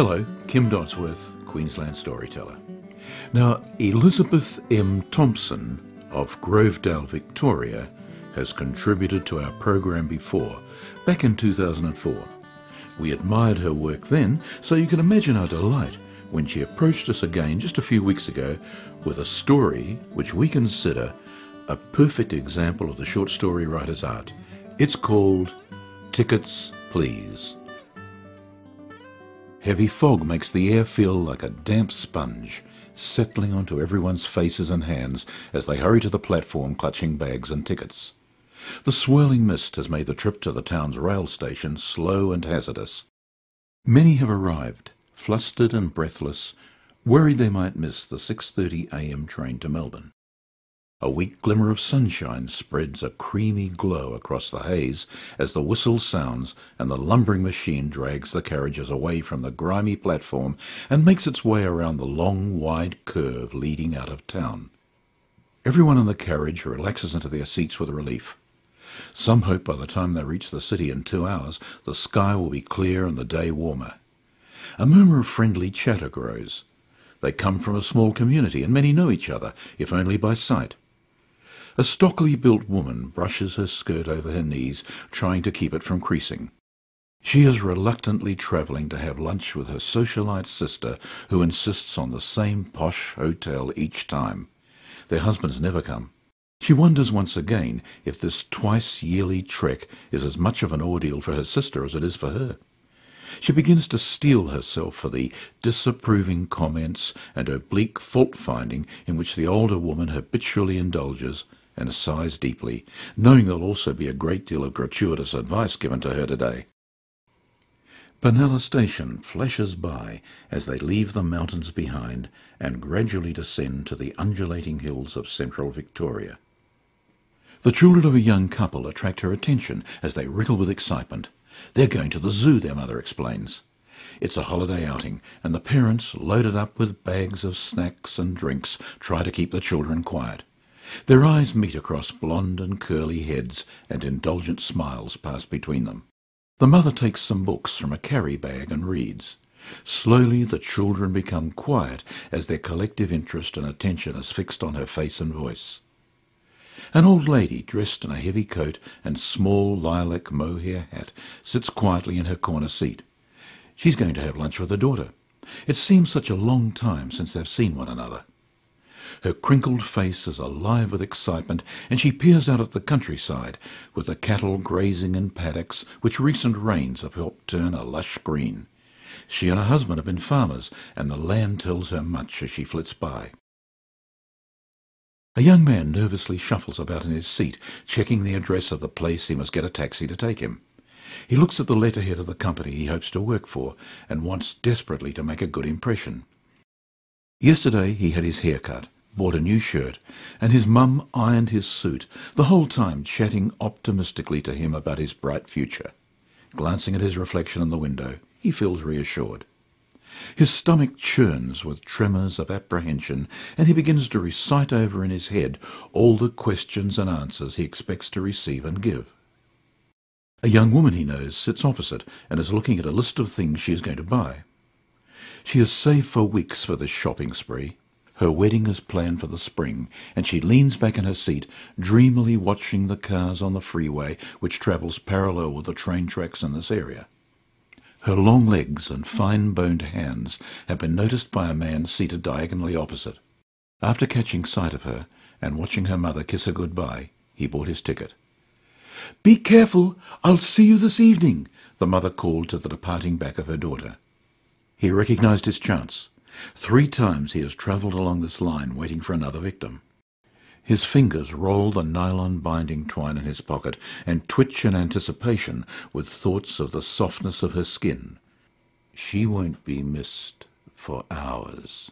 Hello, Kim Dodsworth, Queensland storyteller. Now, Elizabeth M. Thompson of Grovedale, Victoria, has contributed to our program before, back in 2004. We admired her work then, so you can imagine our delight when she approached us again just a few weeks ago with a story which we consider a perfect example of the short story writer's art. It's called Tickets, Please. Heavy fog makes the air feel like a damp sponge, settling onto everyone's faces and hands as they hurry to the platform clutching bags and tickets. The swirling mist has made the trip to the town's rail station slow and hazardous. Many have arrived, flustered and breathless, worried they might miss the 6:30 a.m. train to Melbourne. A weak glimmer of sunshine spreads a creamy glow across the haze as the whistle sounds and the lumbering machine drags the carriages away from the grimy platform and makes its way around the long, wide curve leading out of town. Everyone in the carriage relaxes into their seats with relief. Some hope by the time they reach the city in 2 hours, the sky will be clear and the day warmer. A murmur of friendly chatter grows. They come from a small community and many know each other, if only by sight. A stockily built woman brushes her skirt over her knees, trying to keep it from creasing. She is reluctantly travelling to have lunch with her socialite sister, who insists on the same posh hotel each time. Their husbands never come. She wonders once again if this twice-yearly trek is as much of an ordeal for her sister as it is for her. She begins to steel herself for the disapproving comments and oblique fault-finding in which the older woman habitually indulges, and sighs deeply, knowing there'll also be a great deal of gratuitous advice given to her today. Benalla Station flashes by as they leave the mountains behind and gradually descend to the undulating hills of central Victoria. The children of a young couple attract her attention as they wriggle with excitement. They're going to the zoo, their mother explains. It's a holiday outing, and the parents, loaded up with bags of snacks and drinks, try to keep the children quiet. Their eyes meet across blonde and curly heads, and indulgent smiles pass between them. The mother takes some books from a carry bag and reads. Slowly the children become quiet as their collective interest and attention is fixed on her face and voice. An old lady, dressed in a heavy coat and small lilac mohair hat, sits quietly in her corner seat. She's going to have lunch with her daughter. It seems such a long time since they've seen one another. Her crinkled face is alive with excitement, and she peers out at the countryside, with the cattle grazing in paddocks which recent rains have helped turn a lush green. She and her husband have been farmers, and the land tells her much as she flits by. A young man nervously shuffles about in his seat, checking the address of the place he must get a taxi to take him. He looks at the letterhead of the company he hopes to work for, and wants desperately to make a good impression. Yesterday he had his hair cut, bought a new shirt, and his mum ironed his suit, the whole time chatting optimistically to him about his bright future. Glancing at his reflection in the window, he feels reassured. His stomach churns with tremors of apprehension, and he begins to recite over in his head all the questions and answers he expects to receive and give. A young woman he knows sits opposite and is looking at a list of things she is going to buy. She has saved for weeks for this shopping spree. Her wedding is planned for the spring, and she leans back in her seat, dreamily watching the cars on the freeway which travels parallel with the train tracks in this area. Her long legs and fine-boned hands have been noticed by a man seated diagonally opposite. After catching sight of her and watching her mother kiss her goodbye, he bought his ticket. "Be careful, I'll see you this evening," the mother called to the departing back of her daughter. He recognized his chance. 3 times he has travelled along this line waiting for another victim. His fingers roll the nylon binding twine in his pocket and twitch in anticipation with thoughts of the softness of her skin. She won't be missed for hours.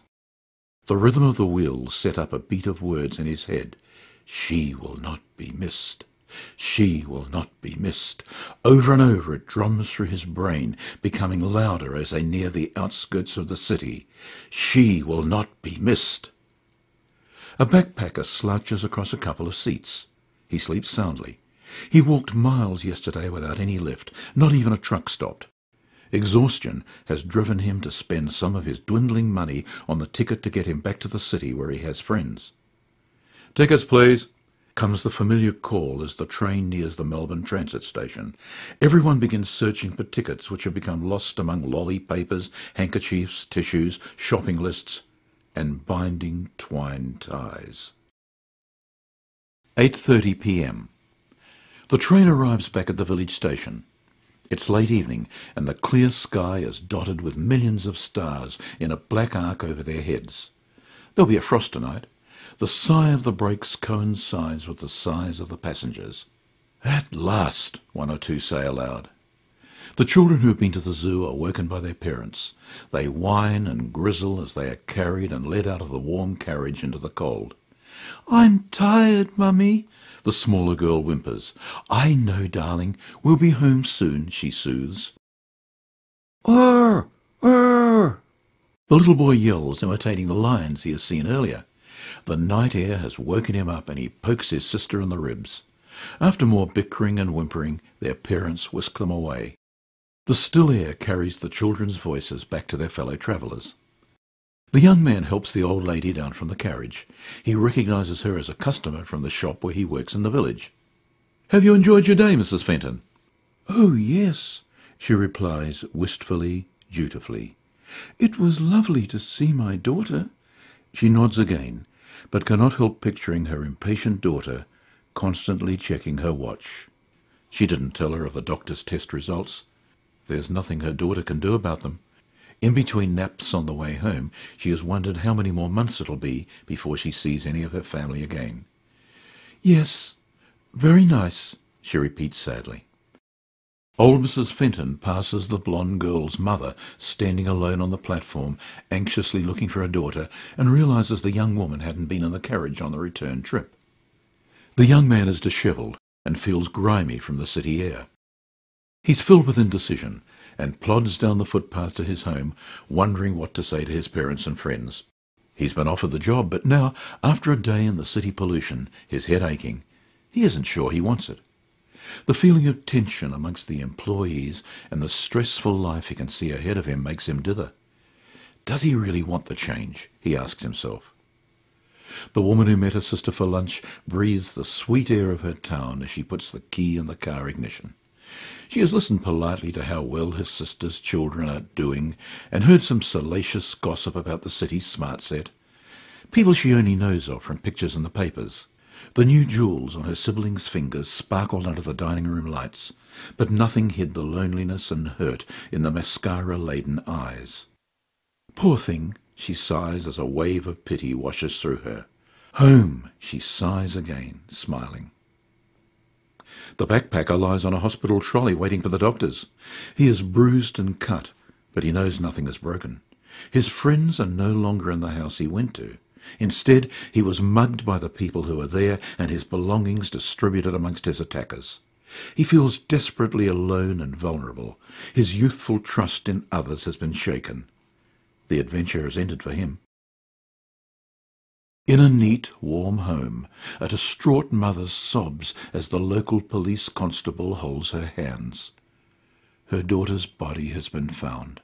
The rhythm of the wheels set up a beat of words in his head. She will not be missed. She will not be missed. Over and over it drums through his brain, becoming louder as they near the outskirts of the city. She will not be missed. A backpacker slouches across a couple of seats. He sleeps soundly. He walked miles yesterday without any lift. Not even a truck stopped. Exhaustion has driven him to spend some of his dwindling money on the ticket to get him back to the city where he has friends. "Tickets, please," comes the familiar call as the train nears the Melbourne Transit Station. Everyone begins searching for tickets, which have become lost among lolly papers, handkerchiefs, tissues, shopping lists, and binding twine ties. 8:30 p.m. The train arrives back at the village station. It's late evening, and the clear sky is dotted with millions of stars in a black arc over their heads. There'll be a frost tonight. The sigh of the brakes coincides with the sighs of the passengers. "At last," one or two say aloud. The children who have been to the zoo are woken by their parents. They whine and grizzle as they are carried and led out of the warm carriage into the cold. "I'm tired, Mummy," the smaller girl whimpers. "I know, darling. We'll be home soon," she soothes. "Urr! Urr!" The little boy yells, imitating the lions he has seen earlier. The night air has woken him up, and he pokes his sister in the ribs. After more bickering and whimpering, their parents whisk them away. The still air carries the children's voices back to their fellow travellers. The young man helps the old lady down from the carriage. He recognises her as a customer from the shop where he works in the village. "Have you enjoyed your day, Mrs. Fenton?" "Oh, yes," she replies wistfully, dutifully. "It was lovely to see my daughter." She nods again, but cannot help picturing her impatient daughter constantly checking her watch. She didn't tell her of the doctor's test results. There's nothing her daughter can do about them. In between naps on the way home, she has wondered how many more months it'll be before she sees any of her family again. "Yes, very nice," she repeats sadly. Old Mrs. Fenton passes the blonde girl's mother standing alone on the platform, anxiously looking for her daughter, and realises the young woman hadn't been in the carriage on the return trip. The young man is dishevelled and feels grimy from the city air. He's filled with indecision and plods down the footpath to his home, wondering what to say to his parents and friends. He's been offered the job, but now, after a day in the city pollution, his head aching, he isn't sure he wants it. The feeling of tension amongst the employees and the stressful life he can see ahead of him makes him dither. Does he really want the change? He asks himself. The woman who met her sister for lunch breathes the sweet air of her town as she puts the key in the car ignition. She has listened politely to how well her sister's children are doing and heard some salacious gossip about the city's smart set. People she only knows of from pictures in the papers. The new jewels on her siblings' fingers sparkled under the dining room lights, but nothing hid the loneliness and hurt in the mascara-laden eyes. "Poor thing," she sighs as a wave of pity washes through her. "Home," she sighs again, smiling. The backpacker lies on a hospital trolley waiting for the doctors. He is bruised and cut, but he knows nothing is broken. His friends are no longer in the house he went to. Instead, he was mugged by the people who were there and his belongings distributed amongst his attackers. He feels desperately alone and vulnerable. His youthful trust in others has been shaken. The adventure has ended for him. In a neat, warm home, a distraught mother sobs as the local police constable holds her hands. Her daughter's body has been found.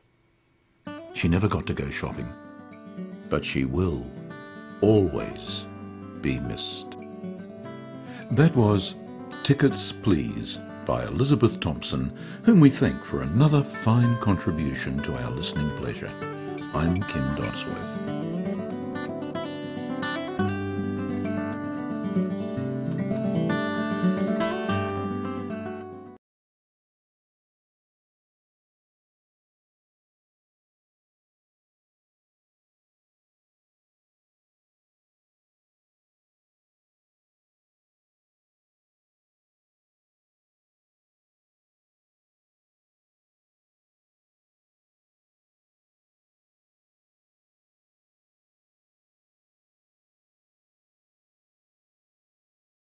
She never got to go shopping, but she will always be missed. That was Tickets Please by Elizabeth Thompson, whom we thank for another fine contribution to our listening pleasure. I'm Kim Dodsworth.